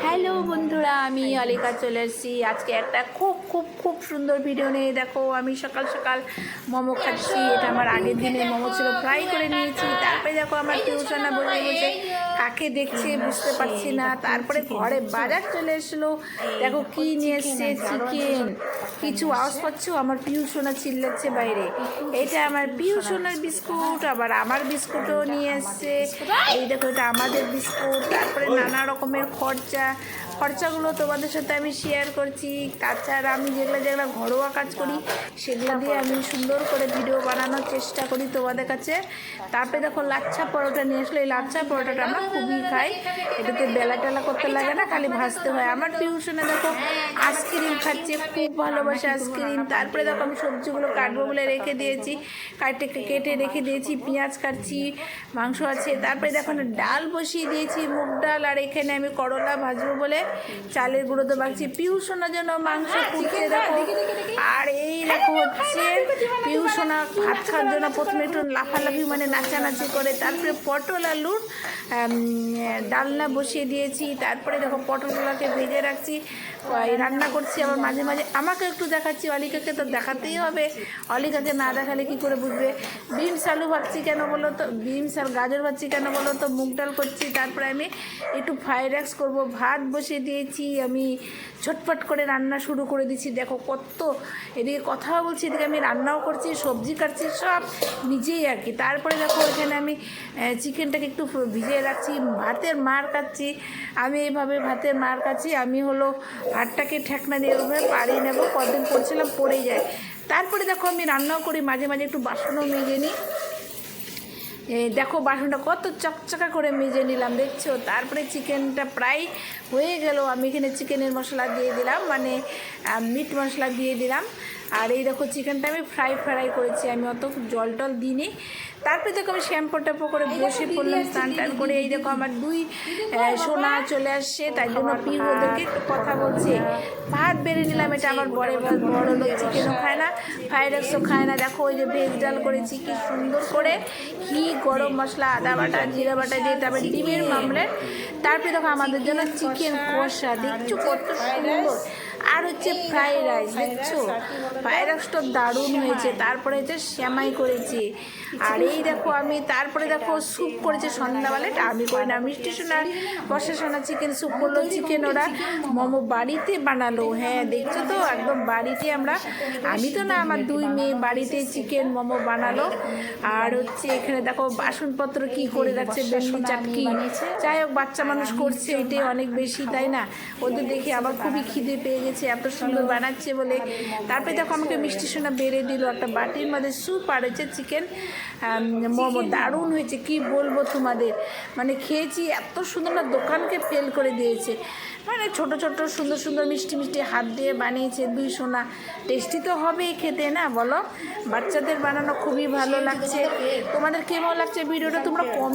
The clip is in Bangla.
হ্যালো বন্ধুরা, আমি অলিকা চলে এসেছি আজকে একটা খুব খুব খুব সুন্দর ভিডিও নিয়ে। দেখো আমি সকাল সকাল মোমো খাচ্ছি। এটা আমার আগের দিনের মোমো ছিল, ফ্রাই করে নিয়েছি। তারপরে দেখো আমার টিউশনে বসে বসে কাকে দেখছে বুঝতে পারছি না। তারপরে ঘরে বাজার চলে এসলো, দেখো কি নিয়ে এসছে, চিকেন। কিছু আওয়াজ পাচ্ছ? আমার পিউসোনা চিল্লাচ্ছে বাইরে। এটা আমার পিউসোনার বিস্কুট, আবার আমার বিস্কুটও নিয়ে এসছে। এই দেখো এটা আমাদের বিস্কুট। তারপরে নানা রকমের খরচাগুলো তোমাদের সাথে আমি শেয়ার করছি। তাছাড়া আমি যেগুলো ঘরোয়া কাজ করি সেগুলো দিয়ে আমি সুন্দর করে ভিডিও বানানোর চেষ্টা করি তোমাদের কাছে। তারপরে দেখো লাচ্ছা পরোটা নিয়ে আসলো। এই লাচ্ছা পরোটাটা আমরা খুবই খাই, এটাতে বেলা টেলা করতে লাগে না, খালি ভাজতে হয়। আমার টিউশনে দেখো আইসক্রিম খাচ্ছে, খুব ভালোবাসে আইসক্রিম। তারপরে দেখো আমি সবজিগুলো কাটবো বলে রেখে দিয়েছি, কেটে রেখে দিয়েছি। পেঁয়াজ কাটছি, মাংস আছে। তারপরে দেখো ডাল বসিয়ে দিয়েছি, মুগ ডাল। আর এখানে আমি করলা ভাজবো বলে চালের গুঁড়ো তো বাগছি। পিউসোনার জন্য মাংস কুটতে দেখো। আর এই দেখো হচ্ছে পিউসোনা ভাত খাওয়ার জন্য প্রথমে একটু লাফালাফি মানে নাচানাচি করে। তারপরে পটল আলুর ডালনা বসিয়ে দিয়েছি। তারপরে দেখো পটলগুলোকে ভেজে রাখছি, রান্না করছি। আবার মাঝে মাঝে আমাকে একটু দেখাচ্ছি, অলিকাকে তো দেখাতেই হবে, অলিকাকে না দেখালে কী করে বুঝবে। বিনস আলু ভাবছি কেন বলো তো, বিনস আর গাজর ভাবছি কেন বলো তো, মুগ ডাল করছি। তারপরে আমি একটু ফ্রাইড রাইস করবো, ভাত বসিয়ে দিয়েছি। আমি ঝটপট করে রান্না শুরু করে দিচ্ছি। দেখো কত, এদিকে কথাও বলছি, এদিকে আমি রান্নাও করছি, সবজি কাটছি, সব নিজেই আর কি। তারপরে দেখো এখানে আমি চিকেনটাকে একটু ভিজিয়ে রাখছি, ভাতের মার কাটছি। আমি এইভাবে ভাতের মার কাটছি। আমি হলো ভাতটাকে ঠেকনা দিয়ে পাড়িয়ে নেবো, কদিন পড়ছিলাম পড়েই যায়। তারপরে দেখো আমি রান্নাও করি, মাঝে মাঝে একটু বাসনও মেজে নিই। দেখো বাসনটা কত চকচকা করে মেজে নিলাম, দেখছো। তারপরে চিকেনটা প্রায় হয়ে গেল। আমি এখানে চিকেনের মশলা দিয়ে দিলাম, মানে মিট মশলা দিয়ে দিলাম। আর এই দেখো চিকেনটা আমি ফ্রাই করেছি, আমি অত জল টল দিইনি। তারপরে দেখো আমি শ্যাম্পু ট্যাম্পু করে বসে পড়লাম, স্নান টান করে। এই দেখো আমার দুই সোনা চলে আসছে, তাই জন্য পিউ ওদেরকে একটু কথা বলছে। ভাত বেড়ে নিলাম, এটা আমার বড় লোক, চিকেনও খায় না, ফ্রাইড রাইসও খায় না। দেখো ওই যে ভেজ ডাল করেছি কি সুন্দর করে, ঘি, গরম মশলা, আদা বাটা, জিরা বাটা দিয়ে, তারপরে ডিমের মামলেট। তারপরে দেখো আমাদের জন্য চিকেন কষা, দেখছো কত সুন্দর। আর হচ্ছে ফ্রাইড রাইস, দেখছো ফ্রাইড রাইসটা দারুণ হয়েছে। তারপরে হচ্ছে শ্যামাই করেছি। আর এই দেখো আমি তারপরে দেখো স্যুপ করেছে সন্ধ্যাবেলাটা, আমি করি না, মিষ্টি সোনার বর্ষা সোনা চিকেন স্যুপ করলো। চিকেন ওরা মোমো বাড়িতে বানালো, হ্যাঁ দেখছো তো, একদম বাড়িতে আমি তো না, আমার দুই মেয়ে বাড়িতে চিকেন মোমো বানালো। আর হচ্ছে এখানে দেখো বাসনপত্র কি করে রাখছে, বেশি চাটকি। যাই হোক বাচ্চা মানুষ করছে, এটাই অনেক বেশি, তাই না। ওদের দেখে আবার খুবই খিদে পেয়ে গেছে, এত সুন্দর বানাচ্ছে বলে। তারপরে দেখো আমাকে মিষ্টি সোনা বেড়ে দিল একটা বাটির মধ্যে স্যুপ, আর হচ্ছে চিকেন মোমো। দারুণ হয়েছে, কি বলবো তোমাদের, মানে খেয়েছি এত সুন্দর না, দোকানকে ফেল করে দিয়েছে। মানে ছোট ছোট সুন্দর সুন্দর মিষ্টি মিষ্টি হাত দিয়ে বানিয়েছে দুই সোনা। টেস্টি তো হবেই খেতে, না বলো। বাচ্চাদের বানানো খুবই ভালো লাগছে। তোমাদের কেমন লাগছে ভিডিওটা তোমরা কমেন্ট